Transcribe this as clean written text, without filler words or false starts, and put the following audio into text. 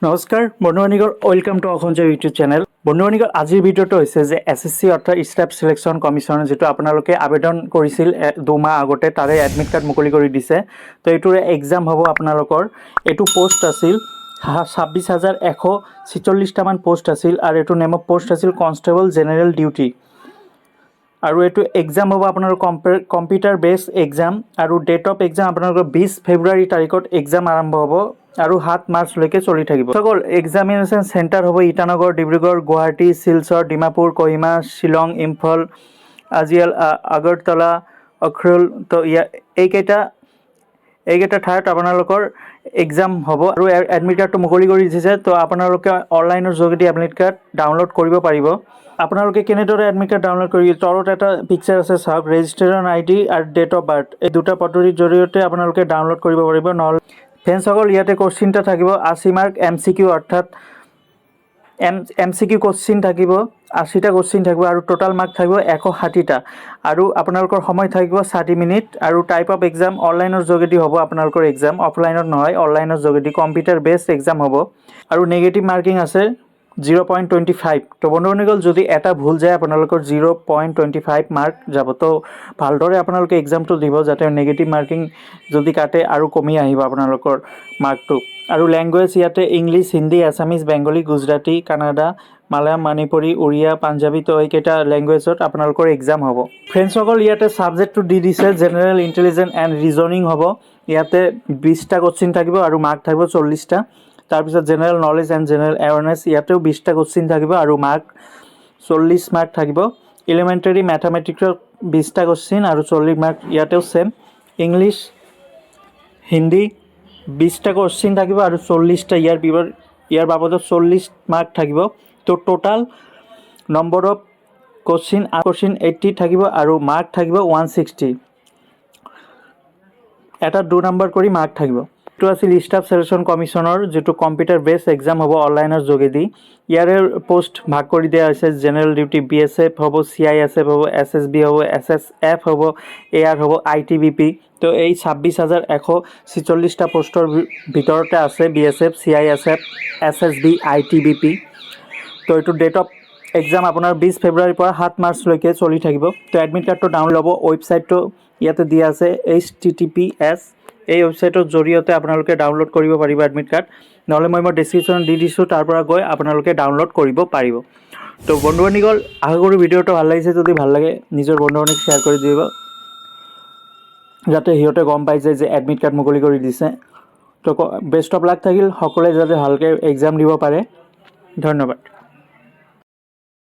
নমস্কাৰ বন্ধুবান্ধৱীসকল, welcome to অসঞ্জয় YouTube channel. বন্ধুবান্ধৱীসকল, আজিৰ ভিডিঅ'টো হৈছে যে এছএছচি অৰ্থাৎ ষ্টাফ সিলেকশ্যন কমিশ্যন যিটো আপোনালোকে আবেদন কৰিছিল 2 মাহ আগতে, তাৰে এডমিট কাৰ্ড মুকলি কৰি দিছে। তো এইটোৰে এক্সাম হ'ব আপোনালোকৰ। এইটো পোষ্ট আছিল 26,146টামান পোষ্ট আছিল আৰু এইটো নেম অফ পোষ্ট আছিল কনষ্টেবল জেনেৰেল ডিউটি। আৰু এইটো এক্সাম হ'ব আপোনালোকৰ কম্পিউটাৰ বেছ এক্সাম আৰু ডেট অফ এক্সাম আপোনালোকৰ 20 ফেব্ৰুৱাৰী তাৰিখত এক্সাম আৰম্ভ হ'ব আৰু 7 মাৰ্চলৈকে চলি থাকিব। সকল এক্সামিনেশ্যন চেণ্টাৰ হ'ব ইটানগৰ, ডিব্ৰুগড়, গুৱাহাটী, শিলচৰ, ডিমাপুৰ, কহিমা, শ্বিলং, ইম্ফল, আজিয়াল, আগৰতলা, অখৰুল। তো এইকেইটা ঠাইত আপোনালোকৰ এক্সাম হ'ব আৰু এডমিট কাৰ্ডটো মুকলি কৰি দিছে। তো আপোনালোকে অনলাইনৰ যোগেদি এডমিট কাৰ্ড ডাউনলোড কৰিব পাৰিব। আপোনালোকে কেনেদৰে এডমিট কাৰ্ড ডাউনলোড কৰি, তলত এটা পিকচাৰ আছে চাওক, ৰেজিষ্ট্ৰেশ্যন ID আৰু ডেট অফ বাৰ্থ, এই দুটা পদ্ধতিৰ জৰিয়তে আপোনালোকে ডাউনলোড কৰিব পাৰিব। নহ'লে ফ্ৰেণ্ডসকল, ইয়াতে কোশ্চিনটা থাকিব 80 মাৰ্ক MCQ, অৰ্থাৎ MCQ কোশ্চিন থাকিব 80টা কোশ্চিন থাকিব আৰু টোটাল মাৰ্ক থাকিব 160টা আৰু আপোনালোকৰ সময় থাকিব 60 মিনিট। আৰু টাইপ অফ এক্সাম অনলাইনৰ যোগেদি হ'ব আপোনালোকৰ এক্সাম, অফলাইনত নহয়, অনলাইনৰ যোগেদি কম্পিউটাৰ বেছড এক্সাম হ'ব আৰু নেগেটিভ মাৰ্কিং আছে 0.25। তো বন্ধুবান্ধৱীসকল, যদি এটা ভুল যায় আপোনালোকৰ 0.25 মাৰ্ক যাব। তো ভালদৰে আপোনালোকে এক্সামটো দিব যাতে নেগেটিভ মাৰ্কিং যদি কাটে আৰু কমি আহিব আপোনালোকৰ মাৰ্কটো। আৰু লেংগুৱেজ ইয়াতে ইংলিছ, হিন্দী, আছামিজ, বেংগলী, গুজৰাটী, কানাডা, মালায়ালম, মণিপুৰী, উৰিয়া, পাঞ্জাবী। তো এইকেইটা লেংগুৱেজত আপোনালোকৰ এক্সাম হ'ব। ফ্ৰেণ্ডসকল, ইয়াতে ছাবজেক্টটো দি দিছে জেনেৰেল ইণ্টেলিজেন্স এণ্ড ৰিজনিং হ'ব। ইয়াতে 20টা কোশ্চিন থাকিব আৰু মাৰ্ক থাকিব 40টা। তাৰপিছত general knowledge and general awareness, ইয়াতেও 20টা কোশ্চিন থাকিব আৰু মাৰ্ক 40 মাৰ্ক থাকিব। এলিমেণ্টাৰী মেথামেটিক্সৰ 20টা কোশ্চিন আৰু 40 মাৰ্ক ইয়াতেও ছেম। ইংলিছ, হিন্দী 20টা কোশ্চিন থাকিব আৰু 40টা ইয়াৰ বাবদত 40 মাৰ্ক থাকিব। তো টোটাল নম্বৰ অফ কোশ্চিন 80 থাকিব আৰু মাৰ্ক থাকিব 160। এটা 2 নম্বৰ কৰি মাৰ্ক থাকিব। এইটো আছিল ষ্টাফ সিলেকশ্যন কমিশ্যনৰ যিটো কম্পিউটাৰ বেছ এক্সাম হ'ব অনলাইনৰ যোগেদি। ইয়াৰে পোষ্ট ভাগ কৰি দিয়া হৈছে। জেনেৰেল ডিউটি BSF হ'ব, CISF হ'ব, SSB হ'ব, SSF হ'ব, AR হ'ব, ITBP। তো এই 26,146টা পোষ্টৰ ভিতৰতে আছে BSF, CISF, SSB, ITBP। তো এইটো ডেট অফ এক্সাম আপোনাৰ 20 ফেব্ৰুৱাৰীৰ পৰা 7 মাৰ্চলৈকে চলি থাকিব। তো এডমিট কাৰ্ডটো ডাউনলোড হ'ব। ৱেবছাইটটো ইয়াতে দিয়া আছে HTTPS। এই ৱেবছাইটৰ জৰিয়তে আপোনালোকে ডাউনলোড কৰিব পাৰিব এডমিট কাৰ্ড, নহ'লে মই ডেছক্ৰিপশ্যনত দি দিছোঁ, তাৰ পৰা গৈ আপোনালোকে ডাউনলোড কৰিব পাৰিব। তো বন্ধুবান্ধৱীসকল, আশা কৰোঁ ভিডিঅ'টো ভাল লাগিছে। যদি ভাল লাগে নিজৰ বন্ধু-বান্ধৱীক শ্বেয়াৰ কৰি দিব যাতে সিহঁতে গম পাই যায় যে এডমিট কাৰ্ড মুকলি কৰি দিছে। তো বেষ্ট অফ লাক থাকিল, সকলোৱে যাতে ভালকৈ এক্সাম দিব পাৰে। ধন্যবাদ।